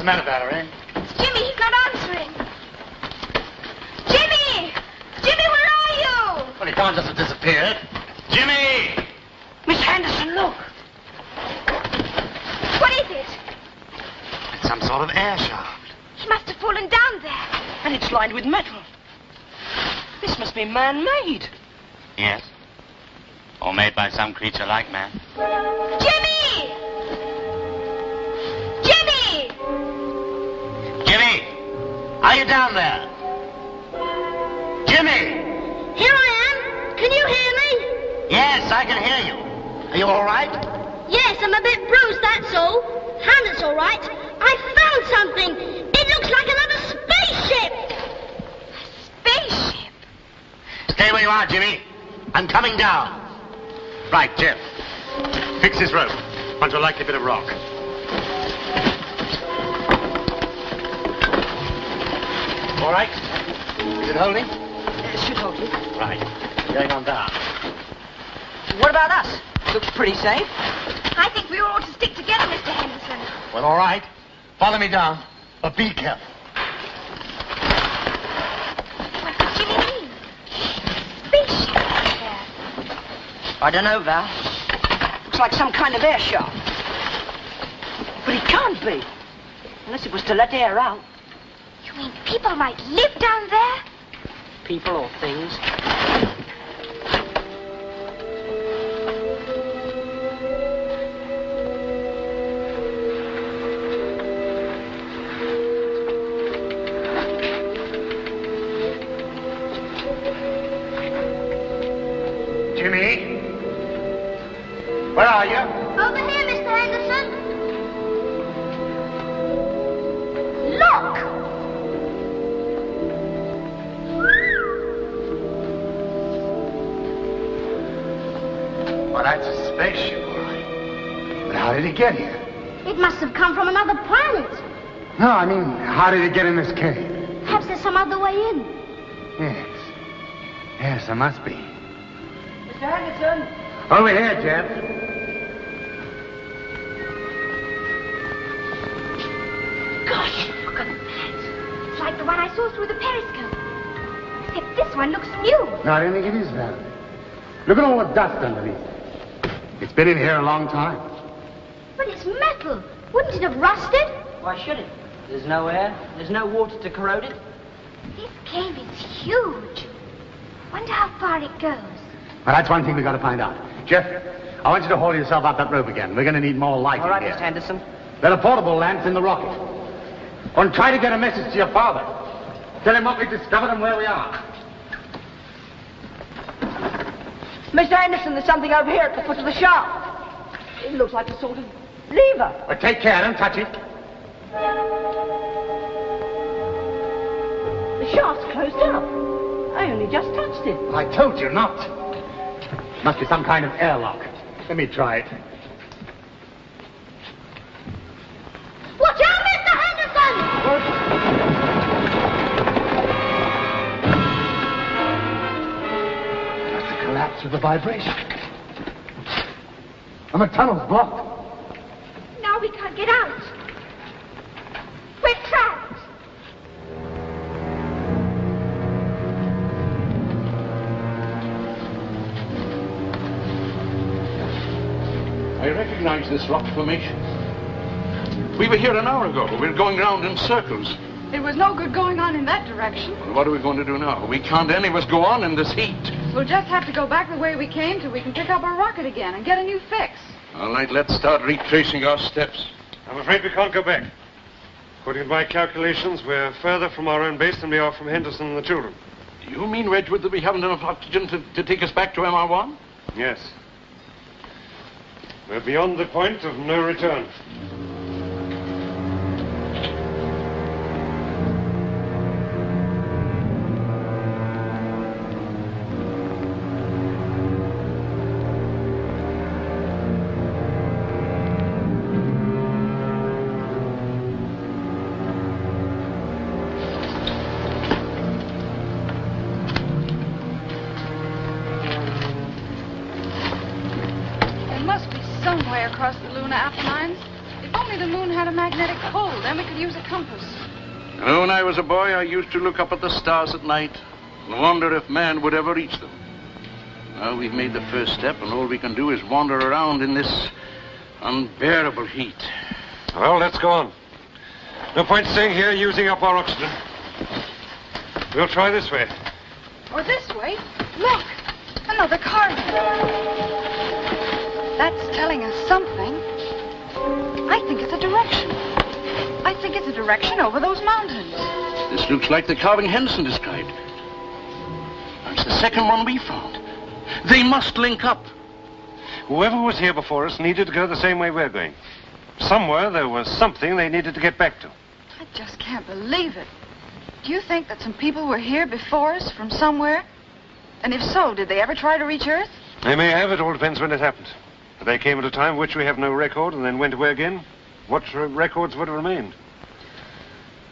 the matter, Valerie? It's Jimmy. He's not answering. Jimmy! Jimmy, where are you? Well, he can't just have disappeared. Jimmy! Miss Henderson, look. What is it? It's some sort of air shaft. He must have fallen down there. And it's lined with metal. This must be man-made. Yes. Or made by some creature like man. Jimmy! Jimmy! Jimmy! Are you down there? Jimmy! Here I am. Can you hear me? Yes, I can hear you. Are you all right? Yes, I'm a bit bruised, that's all. Hannah's all right. I found something. It looks like another spaceship. A spaceship? Stay where you are, Jimmy. I'm coming down. Right, Jeff. Fix this rope onto a likely bit of rock. All right? Is it holding? It should hold you. Right. Going on down. What about us? Looks pretty safe. I think we all ought to stick together, Mr. Henderson. Well, all right. Follow me down. But be careful. What does Jimmy mean? Spaceship out there. I don't know, Val. Looks like some kind of air shaft. But it can't be. Unless it was to let air out. You mean people might live down there? People or things. Jimmy? Where are you? Over here, Mr. Henderson. Look! Well, that's a spaceship, all right. But how did it get here? It must have come from another planet. No, I mean, how did it get in this cave? Perhaps there's some other way in. Yes. Yes, there must be. Mr. Henderson. Over here, Jeff. Gosh, look at that. It's like the one I saw through the periscope. Except this one looks new. No, I don't think it is, Val. Look at all the dust underneath. It's been in here a long time. But it's metal. Wouldn't it have rusted? Why should it? There's no air. There's no water to corrode it. This cave is huge. Wonder how far it goes. Well, that's one thing we've got to find out. Jeff, I want you to haul yourself up that rope again. We're going to need more light All right, in Mr. here. Henderson. There are portable lamps in the rocket. And try to get a message to your father. Tell him what we discovered and where we are. Mr. Henderson, there's something over here at the foot of the shaft. It looks like a sort of lever. Well, take care, don't touch it. The shaft's closed up. I only just touched it. Well, I told you not. Must be some kind of airlock. Let me try it. Watch out, Mr. Henderson! That's the collapse of the vibration. And the tunnel's blocked. Now we can't get out. We're trapped. I recognize this rock formation. We were here an hour ago. We're going round in circles. It was no good going on in that direction. Well, what are we going to do now? We can't any of us go on in this heat. We'll just have to go back the way we came till we can pick up our rocket again and get a new fix. All right, let's start retracing our steps. I'm afraid we can't go back. According to my calculations, we're further from our own base than we are from Henderson and the children. You mean, Wedgwood, that we haven't enough oxygen to take us back to MR1? Yes. We're beyond the point of no return. me the moon had a magnetic pull. Then we could use a compass. When I was a boy, I used to look up at the stars at night and wonder if man would ever reach them. Now we've made the first step, and all we can do is wander around in this unbearable heat. Well, let's go on. No point staying here using up our oxygen. We'll try this way. Or this way. Look! Another carving. That's telling us something. I think it's a direction. I think it's a direction over those mountains. This looks like the carving Henderson described. It's the second one we found. They must link up. Whoever was here before us needed to go the same way we're going. Somewhere there was something they needed to get back to. I just can't believe it. Do you think that some people were here before us from somewhere? And if so, did they ever try to reach Earth? They may have. It all depends when it happened. If they came at a time which we have no record and then went away again, what records would have remained?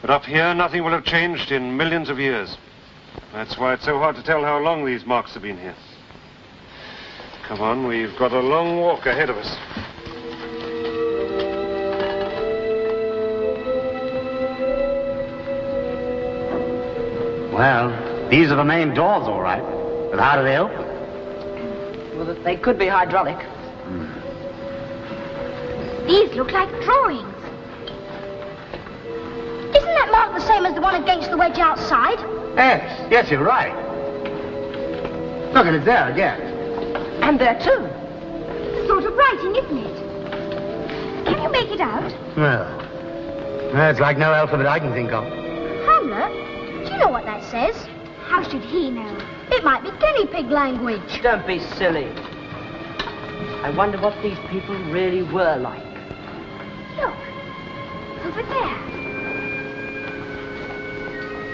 But up here, nothing will have changed in millions of years. That's why it's so hard to tell how long these marks have been here. Come on, we've got a long walk ahead of us. Well, these are the main doors, all right. But how do they open? Well, they could be hydraulic. These look like drawings. Isn't that mark the same as the one against the wedge outside? Yes, you're right. Look at it there again. And there, too. It's a sort of writing, isn't it? Can you make it out? Well, it's like no alphabet I can think of. Hamlet, do you know what that says? How should he know? It might be guinea pig language. Don't be silly. I wonder what these people really were like. Look, over there.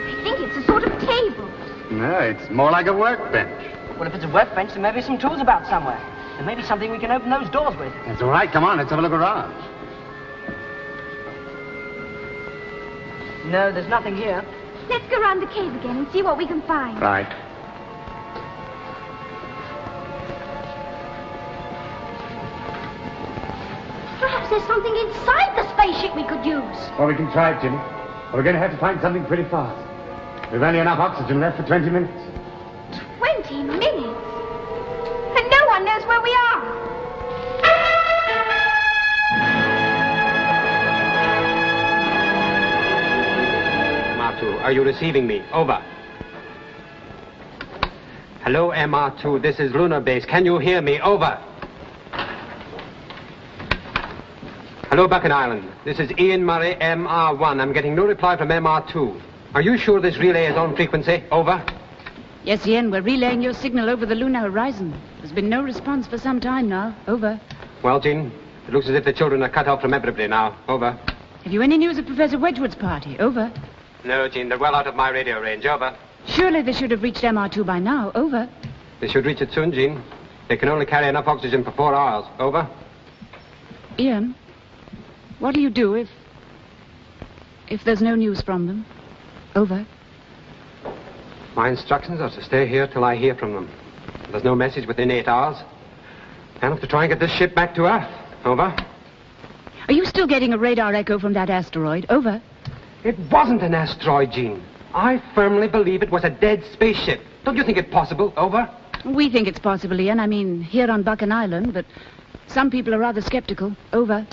I think it's a sort of table. No, it's more like a workbench. Well, if it's a workbench, there may be some tools about somewhere. There may be something we can open those doors with. That's all right. Come on, let's have a look around. No, there's nothing here. Let's go round the cave again and see what we can find. Right. Perhaps there's something inside the spaceship we could use. Well, we can try it, Jimmy. But we're going to have to find something pretty fast. We've only enough oxygen left for 20 minutes. 20 minutes? And no one knows where we are. MR2, are you receiving me? Over. Hello, MR2, this is Lunar Base. Can you hear me? Over. Hello, Buchan Island. This is Ian Murray, MR1. I'm getting no reply from MR2. Are you sure this relay is on frequency? Over. Yes, Ian, we're relaying your signal over the lunar horizon. There's been no response for some time now. Over. Well, Jean, it looks as if the children are cut off from everybody now. Over. Have you any news of Professor Wedgwood's party? Over. No, Jean, they're well out of my radio range. Over. Surely they should have reached MR2 by now. Over. They should reach it soon, Jean. They can only carry enough oxygen for 4 hours. Over. Ian, what do you do if there's no news from them? Over. My instructions are to stay here till I hear from them. If there's no message within 8 hours, I'll have to try and get this ship back to Earth. Over. Are you still getting a radar echo from that asteroid? Over. It wasn't an asteroid, Jean. I firmly believe it was a dead spaceship. Don't you think it possible? Over. We think it's possible, Ian. I mean, here on Buchan Island, but some people are rather skeptical. Over.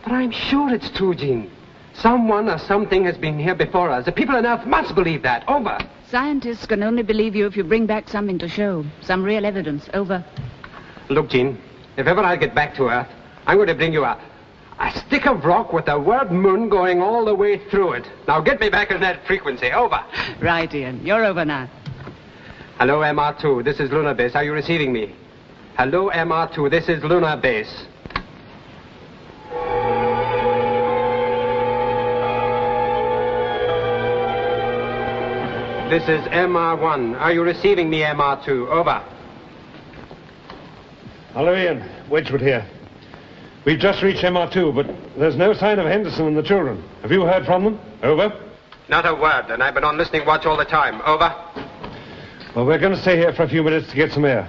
But I'm sure it's true, Jean. Someone or something has been here before us. The people on Earth must believe that. Over. Scientists can only believe you if you bring back something to show. Some real evidence. Over. Look, Jean, if ever I get back to Earth, I'm going to bring you a stick of rock with the word moon going all the way through it. Now get me back on that frequency. Over. Right, Ian. You're over now. Hello, MR2. This is Lunar Base. Are you receiving me? Hello, MR2. This is Lunar Base. This is MR1. Are you receiving me, MR2? Over. Hello, Ian. Wedgwood here. We've just reached MR2, but there's no sign of Henderson and the children. Have you heard from them? Over. Not a word, and I've been on listening watch all the time. Over. Well, we're going to stay here for a few minutes to get some air.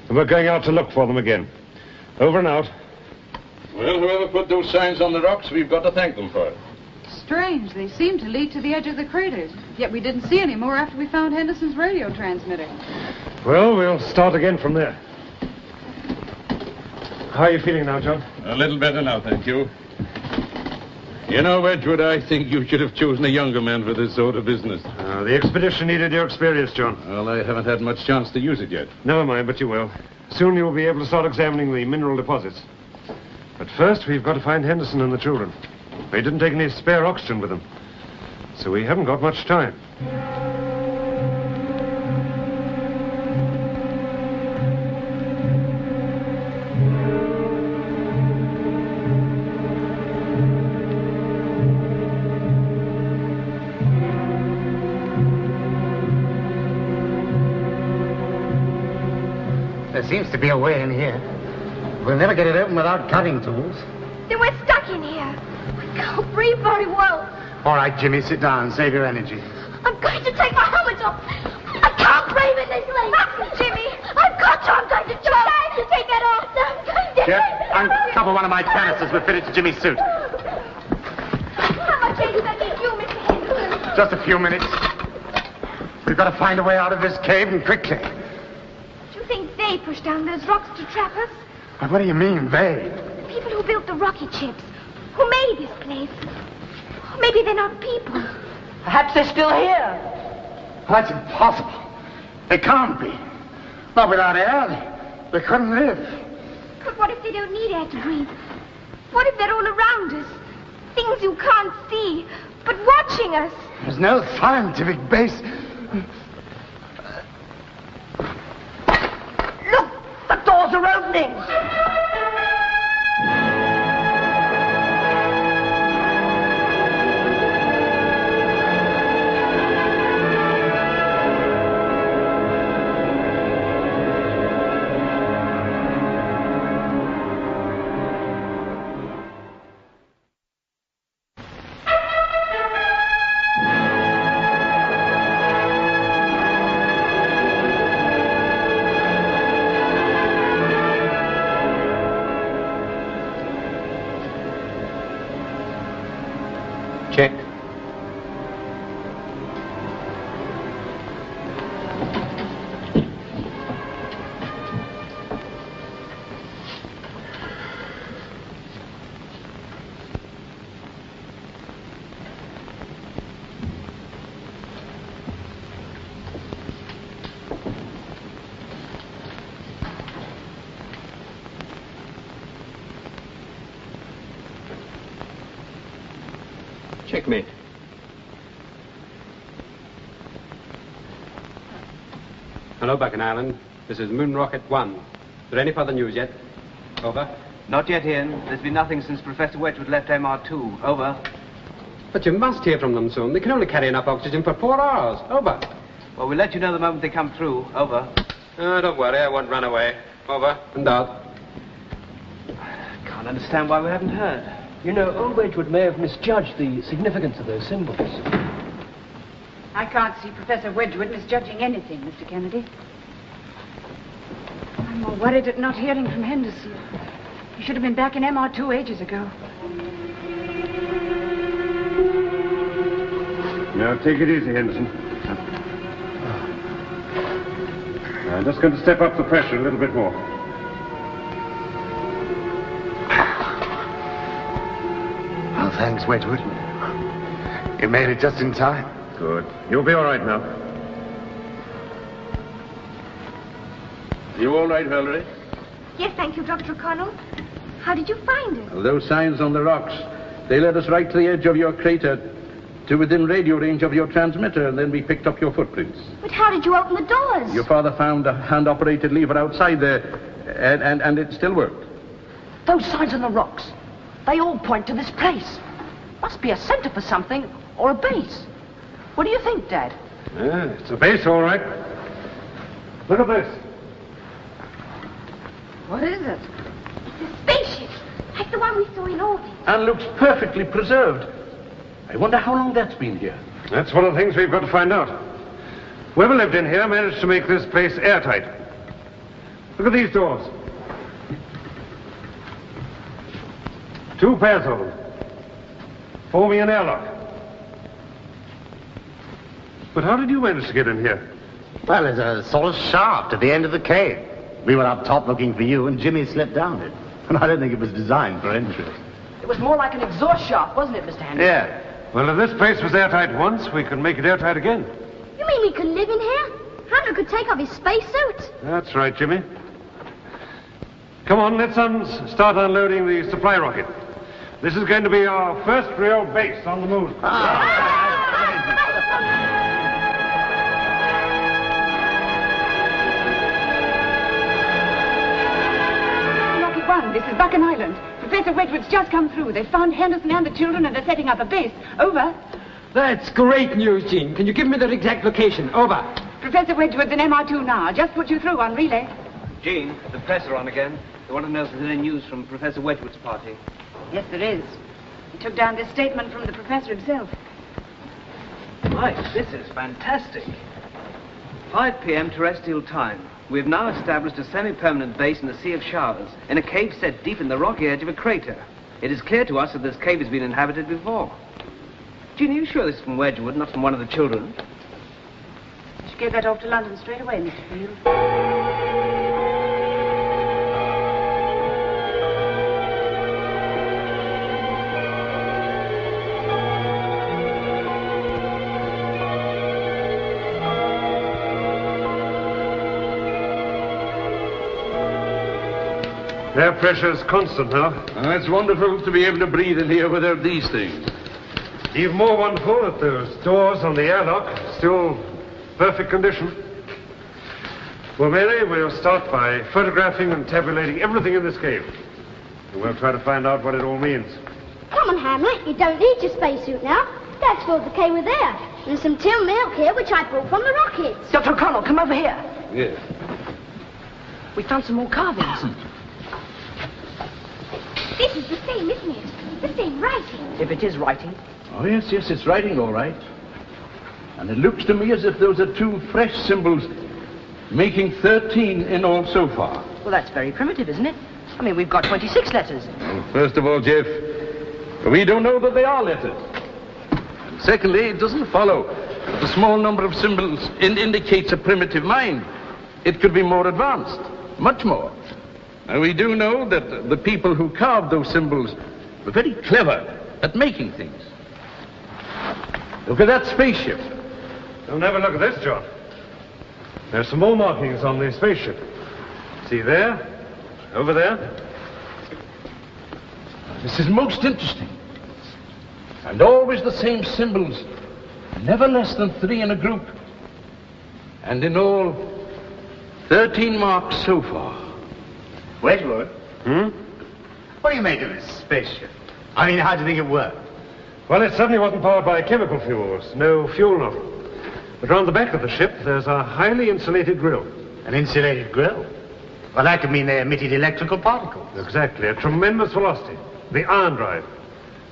And we're going out to look for them again. Over and out. Well, whoever put those signs on the rocks, we've got to thank them for it. Strange. They seem to lead to the edge of the crater. Yet we didn't see any more after we found Henderson's radio transmitter. Well, we'll start again from there. How are you feeling now, John? A little better now, thank you. You know, Wedgwood, I think you should have chosen a younger man for this sort of business. The expedition needed your experience, John. Well, I haven't had much chance to use it yet. Never mind, but you will. Soon you'll be able to start examining the mineral deposits. But first, we've got to find Henderson and the children. They didn't take any spare oxygen with them, so we haven't got much time. There seems to be a way in here. We'll never get it open without cutting tools. Then we're stuck in here. I can't breathe very well. All right, Jimmy, sit down. Save your energy. I'm going to take my helmet off. I can't breathe in this place. Jimmy, I've got to. I'm going to choke. I'm going to take that off. I'm going to Jeff, uncover one of my canisters. We'll fit it to Jimmy's suit. How much aid does that give you, Mr. Henderson? Just a few minutes. We've got to find a way out of this cave, and quickly. Do you think they pushed down those rocks to trap us? But what do you mean, they? The people who built the rocket ships. Who made this place? Or maybe they're not people. Perhaps they're still here. That's impossible. They can't be. Not without air. They couldn't live. But what if they don't need air to breathe? What if they're all around us? Things you can't see, but watching us. There's no scientific base. Look, the doors are opening. Check. Checkmate. Hello, Buchan Island. This is Moon Rocket 1. Is there any further news yet? Over. Not yet, Ian. There's been nothing since Professor Wedgwood left MR2. Over. But you must hear from them soon. They can only carry enough oxygen for 4 hours. Over. Well, we'll let you know the moment they come through. Over. Oh, don't worry. I won't run away. Over and out. Can't understand why we haven't heard. You know, old Wedgwood may have misjudged the significance of those symbols. I can't see Professor Wedgwood misjudging anything, Mr. Kennedy. I'm more worried at not hearing from Henderson. He should have been back in MR2 ages ago. Now, take it easy, Henderson. I'm just going to step up the pressure a little bit more. Oh, thanks, Wedgwood. You made it just in time. Good. You'll be all right now. You all right, Valerie? Yes, thank you, Dr. O'Connell. How did you find us? Well, those signs on the rocks, they led us right to the edge of your crater, to within radio range of your transmitter, and then we picked up your footprints. But how did you open the doors? Your father found a hand-operated lever outside there, and it still worked. Those signs on the rocks, they all point to this place. Must be a center for something, or a base. What do you think, Dad? Yeah, it's a base, all right. Look at this. What is it? It's a spaceship, like the one we saw in orbit. And looks perfectly preserved. I wonder how long that's been here. That's one of the things we've got to find out. Whoever lived in here managed to make this place airtight. Look at these doors. 2 pairs of them. Forming an airlock. But how did you manage to get in here? Well, there's a sort of shaft at the end of the cave. We were up top looking for you, and Jimmy slipped down it. And I don't think it was designed for entry. It was more like an exhaust shaft, wasn't it, Mr. Henderson? Yeah. Well, if this place was airtight once, we can make it airtight again. You mean we could live in here? Hunter could take off his spacesuit. That's right, Jimmy. Come on, let's start unloading the supply rocket. This is going to be our first real base on the moon. Rocket 1, this is Buchan Island. Professor Wedgwood's just come through. They've found Henderson and the children and are setting up a base. Over. That's great news, Jean. Can you give me their exact location? Over. Professor Wedgwood's in MR2 now. Just put you through on relay. Jean, the press are on again. They want to know if there's any news from Professor Wedgwood's party. Yes, there is. He took down this statement from the professor himself. Right, this is fantastic. 5 p.m. terrestrial time. We have now established a semi-permanent base in the Sea of Showers, in a cave set deep in the rocky edge of a crater. It is clear to us that this cave has been inhabited before. Jean, are you sure this is from Wedgwood, not from one of the children? You should get that off to London straight away, Mr. Field. Air pressure's constant now. Oh, it's wonderful to be able to breathe in here without these things. Even more wonderful that those doors on the airlock are still perfect condition. Well, Mary, we'll start by photographing and tabulating everything in this cave. And we'll try to find out what it all means. Come on, Hamlet. You don't need your spacesuit now. Dad filled the cave with air. And there's some tin milk here, which I brought from the rockets. Dr. O'Connell, come over here. Yes. We found some more carvings. This is the same, isn't it? The same writing. If it is writing. Oh, yes, it's writing all right. And it looks to me as if those are 2 fresh symbols, making 13 in all so far. Well, that's very primitive, isn't it? I mean, we've got 26 letters. Well, first of all, Jeff, we don't know that they are letters. And secondly, it doesn't follow that the small number of symbols indicates a primitive mind. It could be more advanced, much more. Now, we do know that the people who carved those symbols were very clever at making things. Look at that spaceship. Don't have a look at this, John. There's some more markings on the spaceship. See there? Over there? This is most interesting. And always the same symbols, never less than 3 in a group. And in all, 13 marks so far. Wedgwood? Hmm? What do you make of this spaceship? I mean, how do you think it worked? Well, it certainly wasn't powered by chemical fuels. No fuel nozzle. But round the back of the ship, there's a highly insulated grill. An insulated grill? Well, that could mean they emitted electrical particles. Exactly. A tremendous velocity. The ion drive.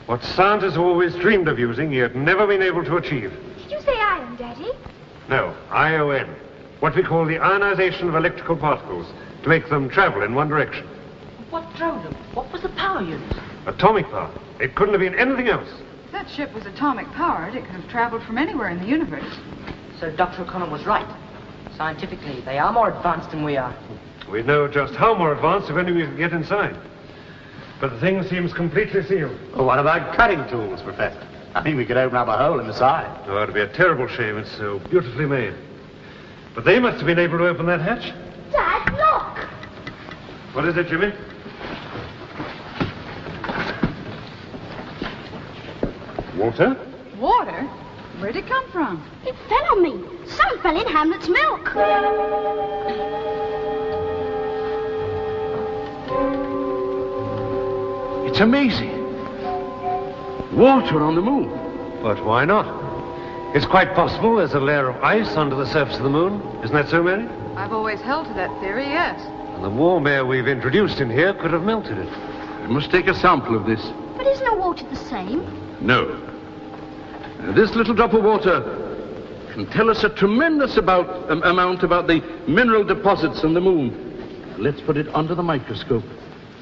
What scientists have always dreamed of using, yet never been able to achieve. Did you say iron, Daddy? No, ION. What we call the ionization of electrical particles to make them travel in one direction. What drove them? What was the power unit? Atomic power. It couldn't have been anything else. If that ship was atomic powered, it could have traveled from anywhere in the universe. So Dr. O'Connell was right. Scientifically, they are more advanced than we are. We know just how more advanced if only we can get inside. But the thing seems completely sealed. Well, what about cutting tools, Professor? I mean, we could open up a hole in the side. Oh, it'd be a terrible shame. It's so beautifully made. But they must have been able to open that hatch. Dad, look! What is it, Jimmy? Water? Water? Where'd it come from? It fell on me. Some fell in Hamlet's milk. It's amazing. Water on the moon. But why not? It's quite possible there's a layer of ice under the surface of the moon. Isn't that so, Mary? I've always held to that theory, yes. And the warm air we've introduced in here could have melted it. We must take a sample of this. But isn't the water the same? No. This little drop of water can tell us a tremendous amount about the mineral deposits on the moon. Let's put it under the microscope.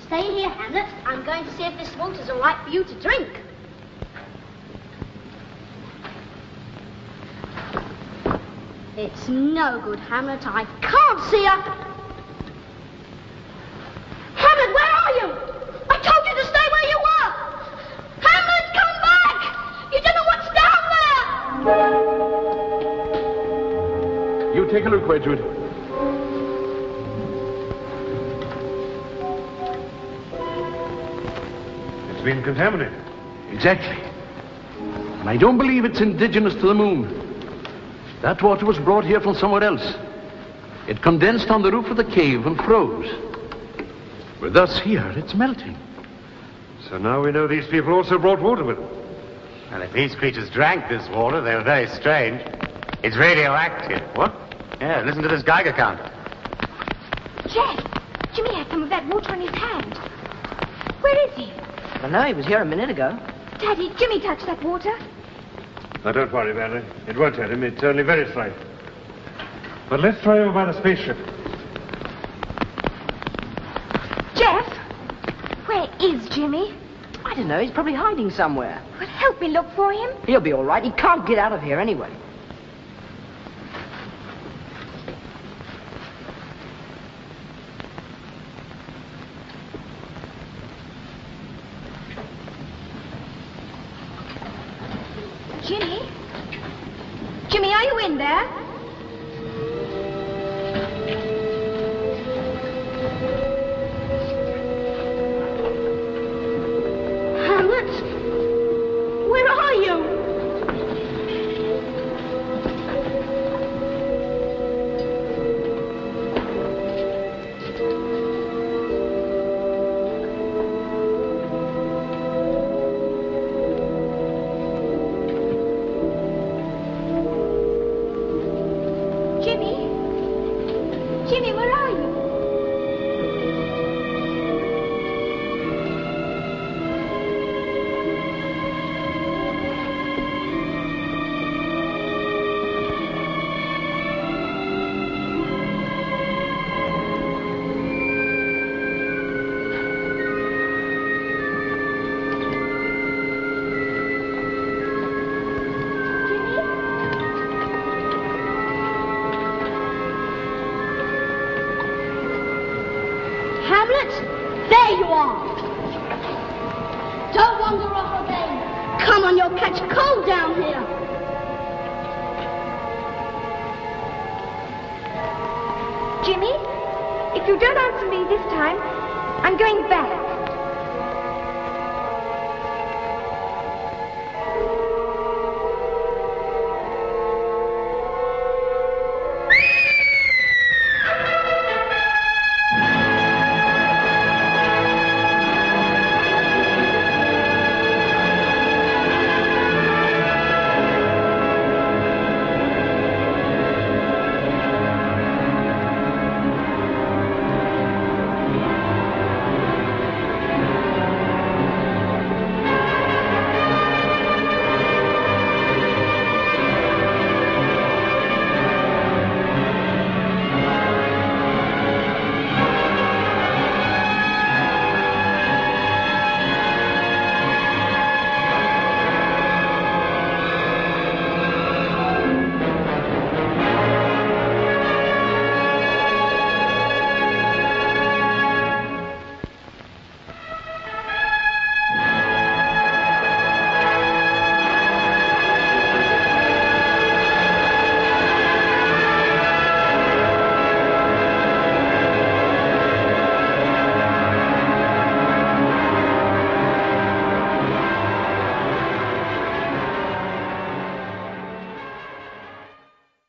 Stay here, Hamlet. I'm I'm going to see if this water's all right for you to drink. It's no good, Hamlet. I can't see her. Hamlet, where are you? I told you to stay where you were. Hamlet, come back! You don't know what's down there. You take a look, Wedgwood. It's been contaminated. Exactly. And I don't believe it's indigenous to the moon. That water was brought here from somewhere else. It condensed on the roof of the cave and froze. With us here, it's melting. So now we know these people also brought water with them. And if these creatures drank this water, they were very strange. It's radioactive. What? Yeah, listen to this Geiger counter. Jeff, Jimmy had some of that water in his hand. Where is he? I don't know, he was here a minute ago. Daddy, Jimmy touched that water. Now, don't worry, Valerie. It won't hurt him. It's only very slight. But let's try over by the spaceship. Jeff, where is Jimmy? I don't know, he's probably hiding somewhere. Well, help me look for him. He'll be all right. He can't get out of here anyway. Jimmy? Jimmy, are you in there? Hamlet? Where are you? Jimmy, where are you? Hamlet, there you are. Don't wander off again. Come on, you'll catch cold down here. Jimmy, if you don't answer me this time, I'm going back.